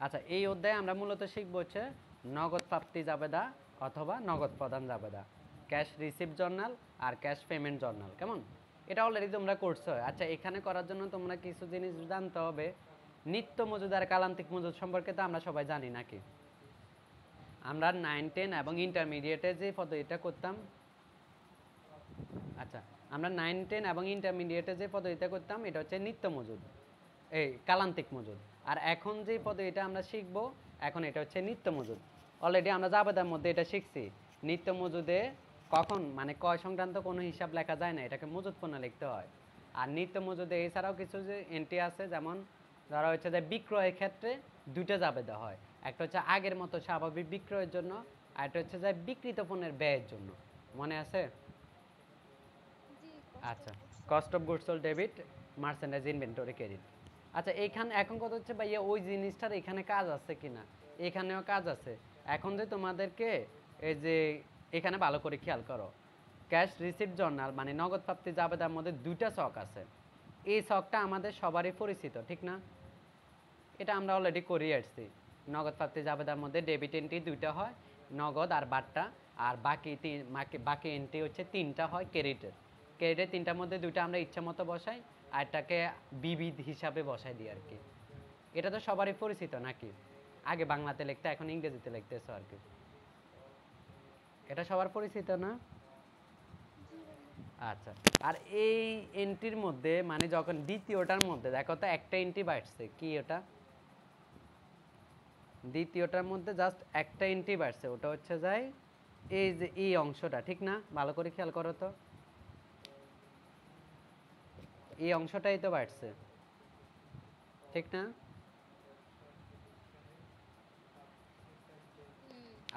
আচ্ছা, এই অধ্যায়ে আমরা মূলত শিখব হচ্ছে নগদ প্রাপ্তি জাবেদা অথবা নগদ প্রদান জাবেদা, ক্যাশ রিসিভ জার্নাল আর ক্যাশ পেমেন্ট জার্নাল। কেমন? এটা অলরেডি তোমরা করছো। আচ্ছা, এখানে করার জন্য তোমরা কিছু জিনিস জানতে হবে। নিত্য মজুদ আর কালান্তিক মজুদ সম্পর্কে তো আমরা সবাই জানি নাকি? আমরা 9, 10 এবং ইন্টারমিডিয়েটে যে পদ্ধতিটা করতাম, আচ্ছা, আমরা 9, 10 এবং ইন্টারমিডিয়েটে যে পদ্ধতিটা করতাম এটা হচ্ছে নিত্য মজুদ, এই কালান্তিক মজুদ। আর এখন যে পদ্ধতিটা আমরা শিখব, এখন এটা হচ্ছে নিত্য মজুদ। অলরেডি আমরা জাবেদার মধ্যে এটা শিখছি। নিত্য মজুদে কখন মানে ক্রয় সংক্রান্ত কোনো হিসাব লেখা যায় না, এটাকে মজুদ পণ্য লিখতে হয়। আর নিত্য মজুদে এছাড়াও কিছু যে এন্ট্রি আছে, যেমন ধরা হচ্ছে যে বিক্রয়ের ক্ষেত্রে দুইটা জাবেদা হয়। একটা হচ্ছে আগের মতো স্বাভাবিক বিক্রয়ের জন্য, আর একটা হচ্ছে যে বিক্রিত পণ্যের ব্যয়ের জন্য। মনে আছে? আচ্ছা, cost of goods sold debit, merchandise inventory credit. আচ্ছা, এইখানে এখন কথা হচ্ছে ভাইয়া ওই জিনিসটার এখানে কাজ আছে কিনা? এখানেও কাজ আছে। এখন যে তোমাদেরকে এই যে এখানে ভালো করে খেয়াল করো, ক্যাশ রিসিপ্ট জার্নাল মানে নগদ প্রাপ্তি জাবেদার মধ্যে দুইটা ছক আছে। এই ছকটা আমাদের সবারই পরিচিত, ঠিক না? এটা আমরা অলরেডি করে আসছি। নগদ প্রাপ্তি জাবেদার মধ্যে ডেবিট এন্ট্রি দুইটা হয়, নগদ আর বাট্টা। আর বাকি এন্ট্রি হচ্ছে তিনটা হয় ক্রেডিটের। ক্রেডিটের তিনটার মধ্যে দুইটা আমরা ইচ্ছা মতো বসাই, আর এটাকে বিবিধ হিসাবে বসাই দিই আর কি। এটা তো সবারই পরিচিত নাকি? আগে বাংলাতে লিখতে, এখন ইংরেজিতে লিখতেছো আর কি। এটা সবার পরিচিত না? আচ্ছা, আর এই এন্ট্রির মধ্যে মানে যখন দ্বিতীয়টার মধ্যে দেখো তো একটা এন্ট্রি বাড়ছে, কি ওটা? দ্বিতীয়টার মধ্যে জাস্ট একটা এন্ট্রি বাড়ছে, ওটা হচ্ছে যাই এই যে এই অংশটা, ঠিক না? ভালো করে খেয়াল করো তো, এই অংশটাই তো বাড়ছে, ঠিক না?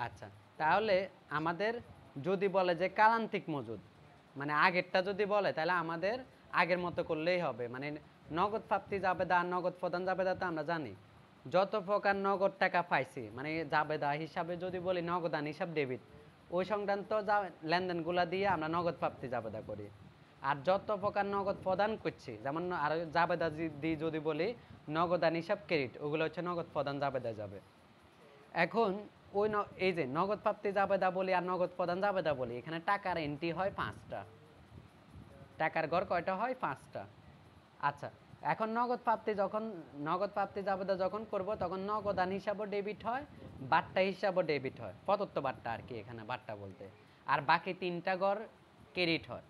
আচ্ছা, তাহলে আমাদের যদি বলে যে কালান্তিক মজুদ মানে আগেরটা যদি বলে, তাহলে আমাদের আগের মতো করলেই হবে। মানে নগদ প্রাপ্তি জাবেদা আর নগদ প্রদান জাবেদা তো আমরা জানি। যত প্রকার নগদ টাকা পাইছি মানে জাবেদা হিসাবে যদি বলি নগদান হিসাব ডেবিট, ওই সংক্রান্ত লেনদেনগুলা দিয়ে আমরা নগদ প্রাপ্তি জাবেদা করি। আর যত প্রকার নগদ প্রদান করছি, যেমন আর জাবেদা দিয়ে যদি বলি নগদান হিসাব ক্রেডিট, ওগুলো হচ্ছে নগদ প্রদান জাবেদা যাবে। এখন ওই এই যে নগদ প্রাপ্তি জাবেদা বলি আর নগদ প্রদান জাবেদা বলি, এখানে টাকার এন্ট্রি হয় 5টা, টাকার গড় কয়টা হয়? 5টা। আচ্ছা, এখন নগদ প্রাপ্তি জাবেদা যখন করব, তখন নগদান হিসাবও ডেবিট হয়, বাট্টা হিসাবও ডেবিট হয়, প্রদত্ত বাট্টা আর কি, এখানে বাট্টা বলতে। আর বাকি তিনটা গড় ক্রেডিট হয়।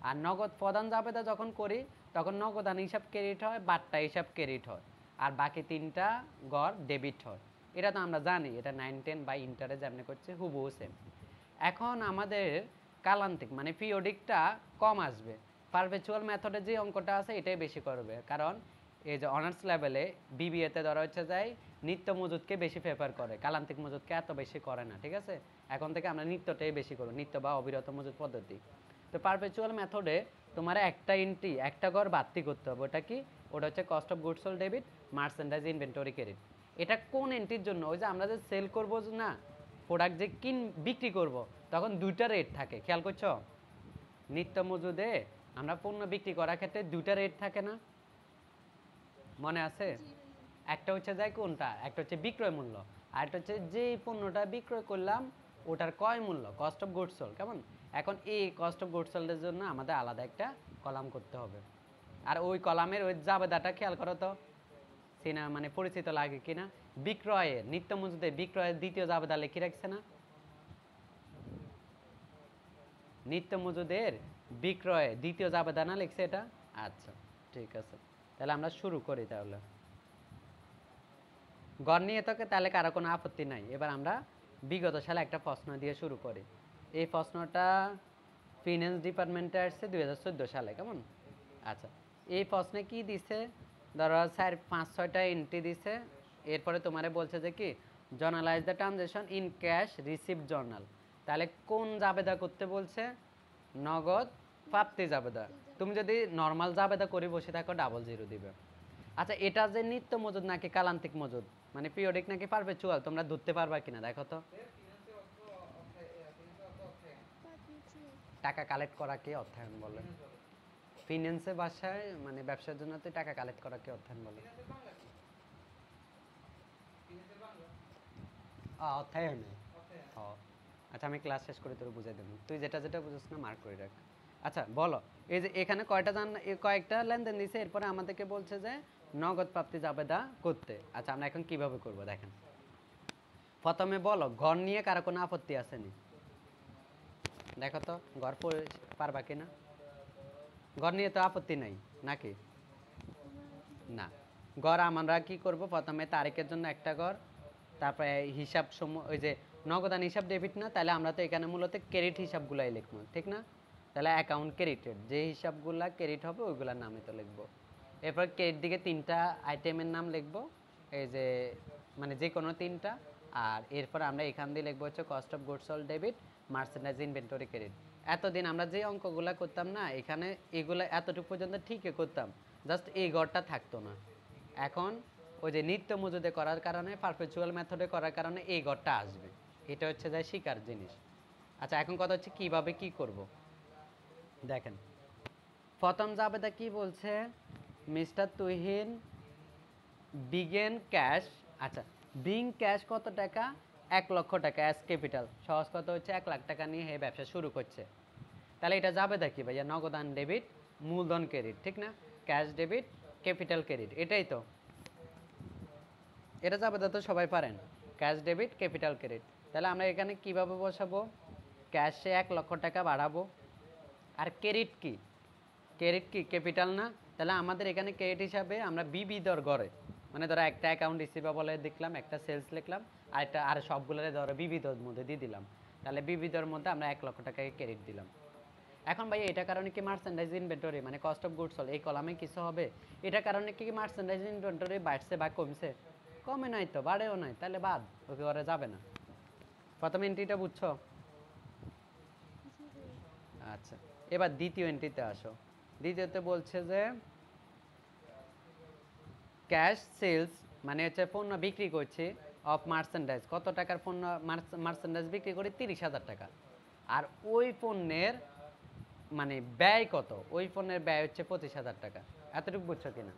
আর নগদ প্রদান জাবেদা যখন করি, তখন নগদান হিসাব ক্রেডিট হয়, বাট্টা হিসাব ক্রেডিট হয়, আর বাকি তিনটা গড় ডেবিট হয়। এটা তো আমরা জানি, এটা 9, 10 বা ইন্টারে যেমনি করছে হুবহু সেম। এখন আমাদের কালান্তিক মানে পিরিয়ডিকটা কম আসবে। পারপেচুয়াল মেথডে যে অঙ্কটা আছে এটাই বেশি করবে, কারণ এই যে অনার্স লেভেলে বিবিএতে ধরা হচ্ছে যাই নিত্য মজুদকে বেশি প্রেফার করে, কালান্তিক মজুদকে এত বেশি করে না। ঠিক আছে, এখন থেকে আমরা নিত্যটাই বেশি করবো, নিত্য বা অবিরত মজুদ পদ্ধতি। তো পারপেচুয়াল মেথডে তোমার একটা এন্ট্রি একটা ঘর বাড়তি করতে হবে। ওটা কি? ওটা হচ্ছে cost of goods sold debit, merchandise inventory credit. এটা কোন এন্ট্রির জন্য? ওই যে আমরা যে সেল করবো না, প্রোডাক্ট যে বিক্রি করব, তখন দুইটা রেট থাকে, খেয়াল করছো? নিত্য মজুদে আমরা পণ্য বিক্রি করার ক্ষেত্রে দুইটা রেট থাকে না? মনে আছে? একটা হচ্ছে যায় কোনটা, একটা হচ্ছে বিক্রয় মূল্য, আর একটা হচ্ছে যে পণ্যটা বিক্রয় করলাম ওটার ক্রয় মূল্য, কস্ট অফ গুডস সোল্ড। কেমন? এখন এই কস্ট অফ গুডস সোল্ডের জন্য আমাদের আলাদা একটা কলাম করতে হবে। আর ওই কলামের ওই জাবেদাটা খেয়াল করো তো, সিনা মানে পরিচিত লাগে কিনা? বিক্রয়ের নিত্য মজুদে বিক্রয়ের দ্বিতীয় জাবেদা লিখে রাখছে না? নিত্য মজুদের বিক্রয়ে দ্বিতীয় জাবেদা না লিখছে এটা? আচ্ছা, ঠিক আছে, তাহলে আমরা শুরু করি। তাহলে গড় নিয়ে তোকে তাহলে কারো কোনো আপত্তি নাই। এবার আমরা বিগত সালে একটা প্রশ্ন দিয়ে শুরু করি। এই প্রশ্নটা ফিন্যান্স ডিপার্টমেন্টে আসছে 2014 সালে। কেমন? আচ্ছা, এই প্রশ্নে কি দিছে? ধরো স্যার 5-6টা এন্ট্রি দিছে, এরপরে তোমারে বলছে যে কি journalise the transaction in cash receipt journal. তাহলে কোন জাবেদা করতে বলছে? নগদ প্রাপ্তি জাবেদা। তুমি যদি নর্মাল জাবেদা করে বসে থাকো ডাবল জিরো দিবে। আচ্ছা, এটা যে নিত্য মজুদ নাকি কালান্তিক মজুদ মানে পিরিয়ডিক নাকি পারপেচুয়াল, তোমরা ধরতে পারবা কিনা দেখো তো। টাকা কালেক্ট করাকে অর্থায়ন বলে। ফিন্যান্সের ভাষায় মানে ব্যবসার জন্য তো টাকা কালেক্ট করাকে অর্থায়ন বলে। অর্থায় নেই। আচ্ছা আমি ক্লাস শেষ করে তোর বুঝাই দেবো, তুই যেটা যেটা বুঝিস না মার্ক করে রাখ। আচ্ছা বলো, এই যে এখানে কয়েকটা লেনদেন দিছে, এরপরে আমাদেরকে বলছে যে নগদ প্রাপ্তি জাবেদা করতে। আচ্ছা আমরা এখন কিভাবে করব দেখেন। প্রথমে বলো ঘর নিয়ে কারো কোনো আপত্তি আছে নি? দেখো তো ঘর পারবা কিনা? ঘর নিয়ে তো আপত্তি নাই নাকি? না। ঘর আমরা কি করব, প্রথমে তারিখের জন্য একটা ঘর, তারপরে হিসাব সমূহ ওই যে নগদান হিসাব ডেবিট না, তাহলে আমরা তো এখানে মূলত ক্রেডিট হিসাবগুলাই লিখবো, ঠিক না? তাহলে অ্যাকাউন্ট ক্রেডিটেড যে হিসাবগুলা ক্রেডিট হবে ওইগুলোর নামে তো লিখবো। এরপর ক্রেডিট দিকে 3টা আইটেমের নাম লিখবো, এই যে মানে যে কোনো 3টা। আর এরপর আমরা এখান দিয়ে লিখবো হচ্ছে cost of goods sold debit, merchandise inventory credit. এতদিন আমরা যে অঙ্কগুলা করতাম না এখানে, এগুলো এতটুকু পর্যন্ত ঠিকই করতাম, জাস্ট এই ঘরটা থাকতো না। এখন ওই যে নিত্য মজুদে করার কারণে, পারপেচুয়াল মেথডে করার কারণে এই ঘরটা আসবে। এটা হচ্ছে যায় শিকার জিনিস। আচ্ছা এখন কথা হচ্ছে কিভাবে কি করব দেখেন। প্রথম জাবেদা কি বলছে, মিস্টার তুহিন বিগেন ক্যাশ। আচ্ছা বিং ক্যাশ কত টাকা? 1,00,000 টাকা অ্যাজ ক্যাপিটাল। সহজ কথা হচ্ছে 1,00,000 টাকা নিয়ে এই ব্যবসা শুরু করছে। তাহলে এটা জাবেদা কি ভাইয়া? নগদান ডেবিট, মূলধন ক্রেডিট, ঠিক না? ক্যাশ ডেবিট, ক্যাপিটাল ক্রেডিট, এটাই তো। এটা জাবেদা তো সবাই পারেন, ক্যাশ ডেবিট ক্যাপিটাল ক্রেডিট। তাহলে আমরা এখানে কিভাবে বসাবো? ক্যাশে 1,00,000 টাকা বাড়াবো। আর ক্রেডিট কি? ক্রেডিট কি ক্যাপিটাল না? তাহলে আমাদের এখানে ক্রেডিট হিসাবে আমরা বিবি দর গড়ে, মানে ধরো একটা অ্যাকাউন্ট রিসিভেবল দেখলাম, একটা সেলস লিখলাম, আর সবগুলোরে ধরো বিবি দর মধ্যে দিয়ে দিলাম। তাহলে বিবি দর মধ্যে আমরা 1,00,000 টাকাকে ক্রেডিট দিলাম। এখন ভাই এটা কারণে কি মার্চেন্ডাইজ ইনভেন্টরি মানে কস্ট অফ গুডস সোল্ড এই কলামে কিছু হবে? এটা কারণে কি মার্চেন্ডাইজ ইনভেন্টরি বাড়ছে বা কমছে? কমে নাই তো, বাড়েও নাই, তাহলে বাদ, ওকে ঘরে যাবে না। প্রথম এন্ট্রিটা বুঝছো? আচ্ছা এবার দ্বিতীয় এন্ট্রিতে আসো। দ্বিতীয়তে বলছে যে ক্যাশ সেলস মানে হচ্ছে পণ্য বিক্রি করছি অফ মার্চেন্ডাইজ, কত টাকার পণ্য মার্চেন্ডাইজ বিক্রি করি? 30,000 টাকা। আর ওই পণ্যের মানে ব্যয় কত? ওই পণ্যের ব্যয় হচ্ছে 25,000 টাকা। এতটুকু বুঝছো কিনা?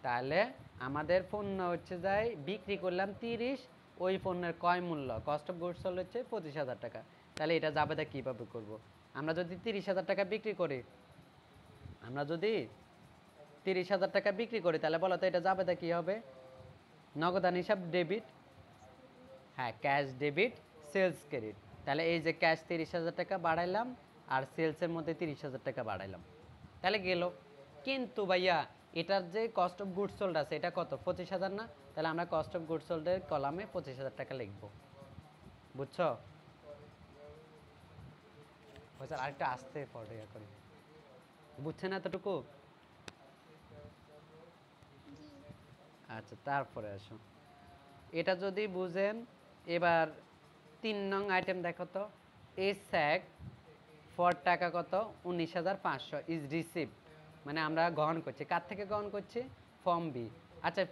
তাহলে আমাদের পণ্য হচ্ছে যাই বিক্রি করলাম 30, ওই পণ্যের ক্রয় মূল্য কস্ট অফ গুডস সোল্ড হচ্ছে 25,000 টাকা। তাহলে এটা জাবেদা কিভাবে করব? আমরা যদি 30,000 টাকা বিক্রি করি, আমরা যদি 30,000 টাকা বিক্রি করি তাহলে বলো তো এটা জাবেদা কি হবে? নগদান হিসাব ডেবিট, হ্যাঁ ক্যাশ ডেবিট সেলস ক্রেডিট। তাহলে এই যে ক্যাশ 30,000 টাকা বাড়াইলাম আর সেলসের মধ্যে 30,000 টাকা বাড়াইলাম, তাহলে গেল। কিন্তু ভাইয়া এটার যে কস্ট অফ গুডস সোল্ড আছে এটা কত? 25,000 না? তাহলে আমরা কস্ট অফ গুডস সোল্ডের কলামে 25,000 টাকা লিখবো। বুঝছো? স্যার আরেকটা আসতে পড়ে করি, বুঝছেন এতটুকু? আচ্ছা তারপরে আসো, এটা যদি বুঝেন এবার 3 নং আইটেম দেখো তো। এ স্যাক ফর টাকা কত? 19,500 ইজ রিসিভড, মানে আমরা গ্রহণ করছি। কার থেকে গ্রহণ করছি? Form B. আচ্ছা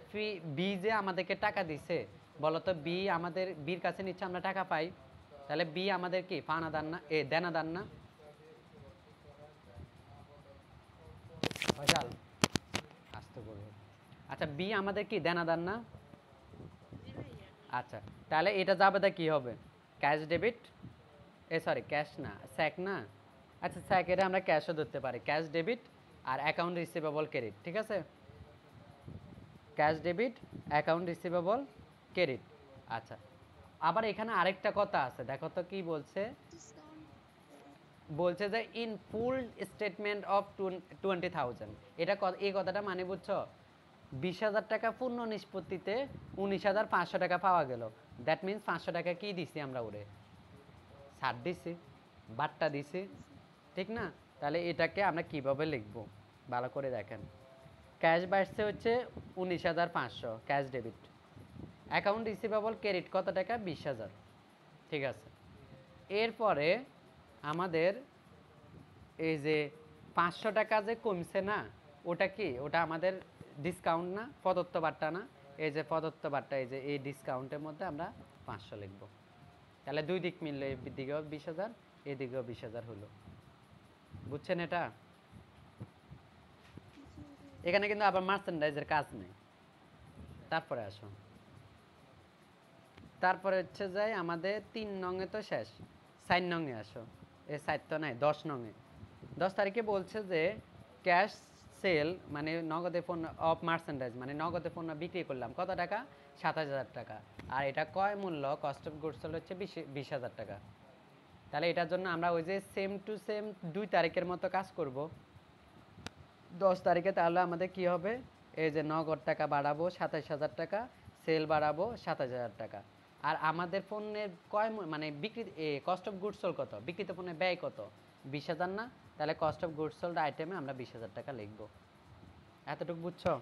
বি যে আমাদেরকে টাকা দিছে, বলতো বি আমাদের বির কাছে নিচ্ছে, আমরা টাকা পাই, তাহলে বি আমাদের কি পানাদার না? দেনাদার না? আসতে বলবো। আচ্ছা বি আমাদের কি দেনাদার না? আচ্ছা তাহলে এটা জাবেদা কি হবে? ক্যাশ ডেবিট, সরি ক্যাশ না, স্যাক না। আচ্ছা স্যাক এটা আমরা ক্যাশও ধরতে পারি, ক্যাশ ডেবিট আর অ্যাকাউন্ট রিসিভেবল ক্রেডিট, ঠিক আছে? Cash debit account receivable credit. আচ্ছা আবার এখানে আরেকটা কথা আছে, দেখো তো কি বলছে। বলছে যে ইন ফুল স্টেটমেন্ট অফ 20,000, এটা এই কথাটা মানে বুঝছো? 20,000 টাকা পূর্ণ নিষ্পত্তিতে 19,500 টাকা পাওয়া গেল। দ্যাট মিনস 500 টাকা কি দিছি আমরা? ওরে ছাড় দিছি, বাট্টা দিছি, ঠিক না? তাহলে এটাকে আমরা কিভাবে লিখব ভালো করে দেখেন। ক্যাশ বাড়ছে হচ্ছে 19,500 cash debit, account receivable credit কত টাকা? 20,000, ঠিক আছে। এরপরে আমাদের এই যে 500 টাকা যে কমছে না, ওটা কি? ওটা আমাদের ডিসকাউন্ট না, প্রদত্ত বাট্টা না? এই যে প্রদত্ত বাট্টা, এই যে এই ডিসকাউন্টের মধ্যে আমরা 500 লিখব। তাহলে দুই দিক মিললে এদিকেও 20,000 এদিকেও 20,000 হলো। বুঝছেন এটা? এখানে কিন্তু আবার মার্চেন্ডাইজের কাজ নেই। তারপরে আসো, তারপরে হচ্ছে যাই আমাদের 3 নংয়ে তো শেষ, 4 নংয়ে আসো। এ 4 তো নাই, 10 নংয়ে। 10 তারিখে বলছে যে ক্যাশ সেল মানে নগদে পণ্য অফ মার্চেন্ডাইজ মানে নগদে পণ্য বিক্রি করলাম কত টাকা, 27,000 টাকা। আর এটা ক্রয় মূল্য কস্ট অফ গুডস সোল্ড হচ্ছে 20,000 টাকা। তাহলে এটার জন্য আমরা ওই যে সেম টু সেম 2 তারিখের মতো কাজ করব 10 তারিখে। তাহলে আমাদের কি হবে, এই যে নগদ টাকা বাড়াবো 27,000 টাকা, সেল বাড়াবো 27,000 টাকা। আর আমাদের পণ্যের মানে বিক্রি কস্ট অফ গুডস সোল্ড কত, বিক্রিত পণ্যের ব্যয় কত, 20,000 না? তাহলে কস্ট অফ গুডস সোল্ড আইটেমে আমরা 20,000 টাকা লিখবো। এতটুকু বুঝছো?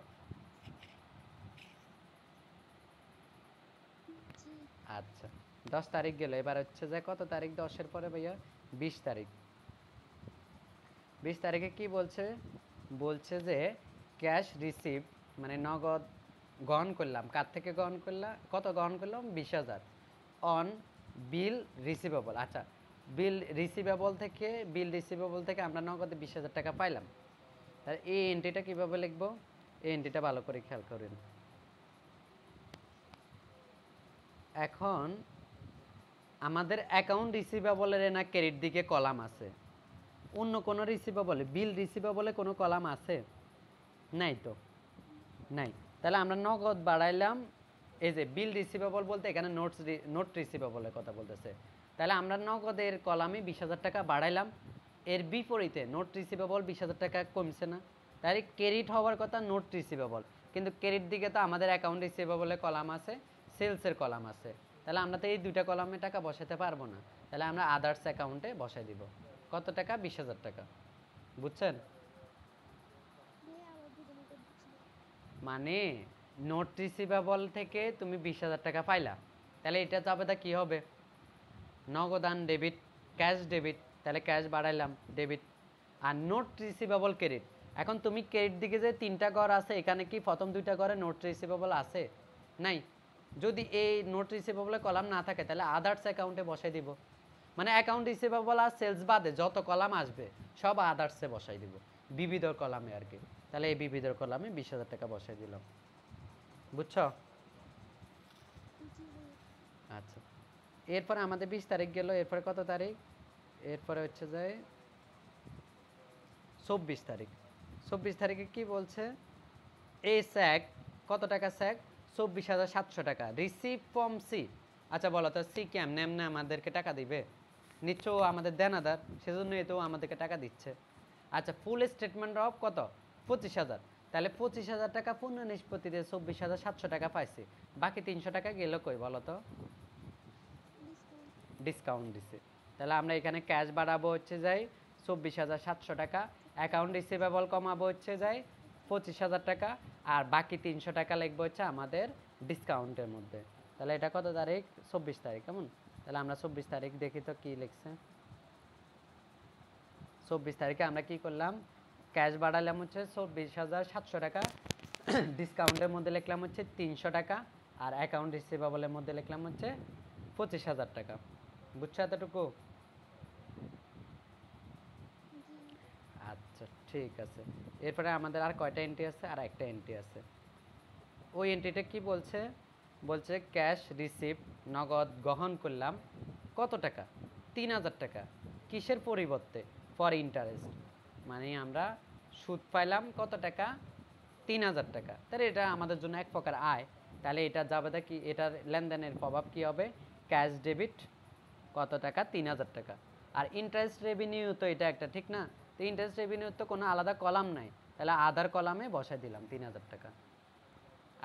আচ্ছা, 10 তারিখ গেল। এবার হচ্ছে যে কত তারিখ 10-এর পরে ভাইয়া, 20 তারিখ। 20 তারিখে কি বলছে, বলছে যে ক্যাশ রিসিভ মানে নগদ গ্রহণ করলাম, কার থেকে গ্রহণ করলাম, কত গ্রহণ করলাম, 20,000 অন বিল রিসিভেবল। আচ্ছা, বিল রিসিভেবল থেকে আমরা নগদে 20,000 টাকা পাইলাম। তাহলে এই এন্ট্রিটা কিভাবে লিখবো, এই এন্ট্রিটা ভালো করে খেয়াল করেন। এখন আমাদের অ্যাকাউন্ট রিসিভেবলের না ক্রেডিট দিকে কলাম আছে, অন্য কোনো রিসিভেবলে বিল রিসিভেবলে কোনো কলাম আছে নাই তো, নাই। তাহলে আমরা নগদ বাড়াইলাম, এই যে বিল রিসিভেবল বলতে এখানে নোট রিসিভেবলের কথা বলতেছে। তাহলে আমরা নগদের কলামে 20,000 টাকা বাড়াইলাম, এর বিপরীতে নোট রিসিভেবল 20,000 টাকা কমছে না? তাহলে ক্রেডিট হওয়ার কথা নোট রিসিভেবল, কিন্তু ক্রেডিট দিকে তো আমাদের অ্যাকাউন্ট রিসিভেবলের কলাম আছে, সেলসের কলাম আছে। তাহলে আমরা তো এই দুইটা কলামে টাকা বসাতে পারবো না। তাহলে আমরা আদার্স অ্যাকাউন্টে বসাই দিব কত টাকা, 20,000 টাকা। বুঝছেন? মানে নোট রিসিভেবল থেকে তুমি 20,000 টাকা পাইলা, তাহলে এটা যাবে তা কি হবে, নগদান ডেবিট, ক্যাশ ডেবিট। তাহলে ক্যাশ বাড়াইলাম, ডেবিট। আর নোট রিসিভেবল ক্রেডিট। এখন তুমি ক্রেডিট দিকে যে 3টা ঘর আছে, এখানে কি প্রথম 2টা ঘরে নোট রিসিভেবল আছে? নাই। যদি এই নোট রিসিভেবলের কলাম না থাকে তাহলে আদার্স অ্যাকাউন্টে বসাই দিব। মানে অ্যাকাউন্ট রিসিভেবল আর সেলস বাদে যত কলাম আসবে সব আদার্সে বসাই দিব, বিবিধ কলামে আর কি। তাহলে এই বিবিধ কলামে 20,000 টাকা বসাই দিলাম। বুঝছো? আচ্ছা, এরপরে আমাদের 20 তারিখ গেল। এরপরে কত তারিখ, এরপরে হচ্ছে যে 24 তারিখ। 24 তারিখে কি বলছে, এই স্যাক কত টাকা, স্যাক 24,700 টাকা রিসিভ ফ্রম সি। আচ্ছা বলো তো সি কেমনে এমনি আমাদেরকে টাকা দিবে, নিশ্চয় ও আমাদের দেনাদার, সেজন্য এতেও আমাদেরকে টাকা দিচ্ছে। আচ্ছা, ফুল স্টেটমেন্ট অফ কত, 25,000। তাহলে 25,000 টাকা পূর্ণ নিষ্পত্তি দিয়ে 24,700 টাকা পাইছি, বাকি 300 টাকা গেল কই বলো তো, ডিসকাউন্ট দিছে। তাহলে আমরা এখানে ক্যাশ বাড়াবো হচ্ছে যাই 24,700 টাকা, অ্যাকাউন্ট রিসিভেবল কমাবো হচ্ছে যাই 25,000 টাকা, আর বাকি 300 টাকা লিখবো হচ্ছে আমাদের ডিসকাউন্টের মধ্যে। তাহলে এটা কত তারিখ, 24 তারিখ। কেমন? তাহলে আমরা 24 তারিখ দেখি তো কি লিখছে। 24 তারিখে আমরা কি করলাম, ক্যাশ বাড়ালাম হচ্ছে 24,700 টাকা, ডিসকাউন্টের মধ্যে লিখলাম হচ্ছে 300 টাকা, আর অ্যাকাউন্ট রিসিভেবলের মধ্যে লিখলাম হচ্ছে 25,000 টাকা। বুঝছো এতটুকু? আচ্ছা ঠিক আছে। এরপরে আমাদের আর কয়টা এন্ট্রি আছে, আর একটা এন্ট্রি আছে। ওই এন্ট্রিটা কি বলছে, বলছে ক্যাশ রিসিভ নগদ গ্রহণ করলাম কত টাকা, 3,000 টাকা। কিসের পরিবর্তে, ফর ইন্টারেস্ট, মানে আমরা সুদ পাইলাম কত টাকা, 3,000 টাকা। তাহলে এটা আমাদের জন্য এক প্রকার আয়। তাহলে এটা যাবে কি, এটার লেনদেনের প্রভাব কি হবে, ক্যাশ ডেবিট কত টাকা, 3,000 টাকা। আর ইন্টারেস্ট রেভিনিউ তো এটা একটা, ঠিক না? তো ইন্টারেস্ট রেভিনিউ তো কোনো আলাদা কলাম নাই, তাহলে আদার কলামে বসাই দিলাম 3,000 টাকা,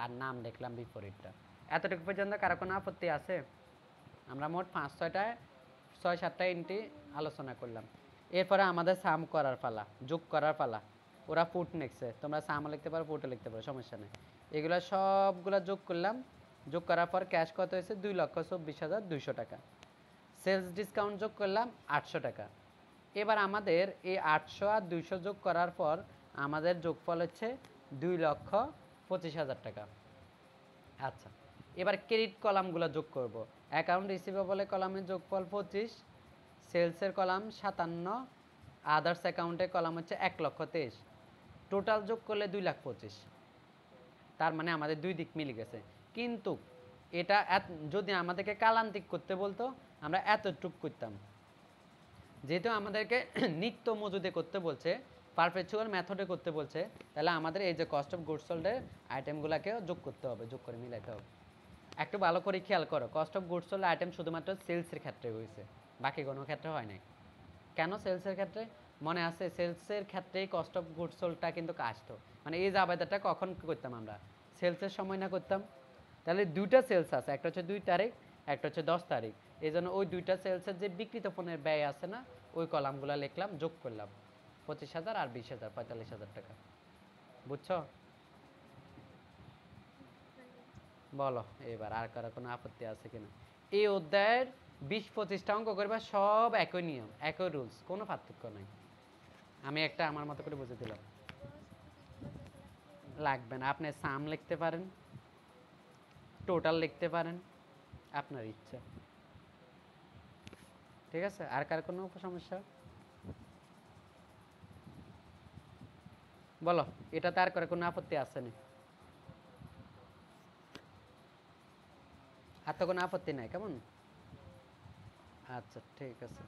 আর নাম লিখলাম বিপরীতটা। এতটুকু পর্যন্ত কারো কোনো আপত্তি আছে? আমরা মোট 6-7টা এন্ট্রি আলোচনা করলাম। এরপরে আমাদের সাম করার পালা, যোগ করার পালা। ওরা ফুট নেক্সে, তোমরা সামও লিখতে পারো, ফুটও লিখতে পারো, সমস্যা নেই। এগুলো সবগুলো যোগ করলাম, যোগ করার পর ক্যাশ কত হয়েছে, 2,24,200 টাকা। সেলস ডিসকাউন্ট যোগ করলাম 800 টাকা। এবার আমাদের এই 800 আর 200 যোগ করার পর আমাদের যোগফল হচ্ছে 2,25,000 টাকা। আচ্ছা, এবার ক্রেডিট কলামগুলো যোগ করব। অ্যাকাউন্ট রিসিভেবলের কলামের যোগফল 25, সেলসের কলাম 57, আদার্স অ্যাকাউন্টের কলাম হচ্ছে 1,23,000। টোটাল যোগ করলে 2,25,000। তার মানে আমাদের দুই দিক মিলে গেছে। কিন্তু এটা যদি আমাদেরকে কালান্তিক করতে বলতো আমরা এতটুক করতাম। যেহেতু আমাদেরকে নিত্য মজুদে করতে বলছে, পারপেচুয়াল মেথডে করতে বলছে, তাহলে আমাদের এই যে কস্ট অফ গুডস সোল্ডের আইটেমগুলোকেও যোগ করতে হবে, যোগ করে মিলাইতে হবে। একটু ভালো করে খেয়াল করো, cost of goods sold item শুধুমাত্র সেলসের ক্ষেত্রে হয়েছে, বাকি কোনো ক্ষেত্রে হয় নাই। কেন সেলসের ক্ষেত্রে? মনে আছে সেলসের ক্ষেত্রেই কস্ট অফ গুডস সোল্ডটা কিন্তু আসতো, মানে এই জাবেদাটা কখন করতাম আমরা? সেলসের সময় না করতাম? তাহলে দুইটা সেলস আছে, একটা হচ্ছে 2 তারিখ, একটা হচ্ছে 10 তারিখ। এই জন্য ওই দুইটা সেলসের যে বিক্রিত পণ্যের ব্যয় আছে না, ওই কলামগুলো লিখলাম, যোগ করলাম 25,000 আর 20,000, 45,000 টাকা। বুঝছো? বলো এবার আর কারো কোনো আপত্তি আছে কিনা? এই অধ্যায়ের 20-25টা অঙ্ক করবা, সব একই নিয়ম, একই রুলস, কোনো পার্থক্য নাই। আমি একটা আমার মতো করে বুঝে দিলাম। লাগবে না, আপনি সাম লিখতে পারেন, টোটাল লিখতে পারেন, আপনার ইচ্ছা। ঠিক আছে, আর কার কোনো সমস্যা? বলো, এটাতে আর কারো কোনো আপত্তি আছে না? আর তো কোনো আপত্তি নাই, কেমন? আচ্ছা ঠিক আছে।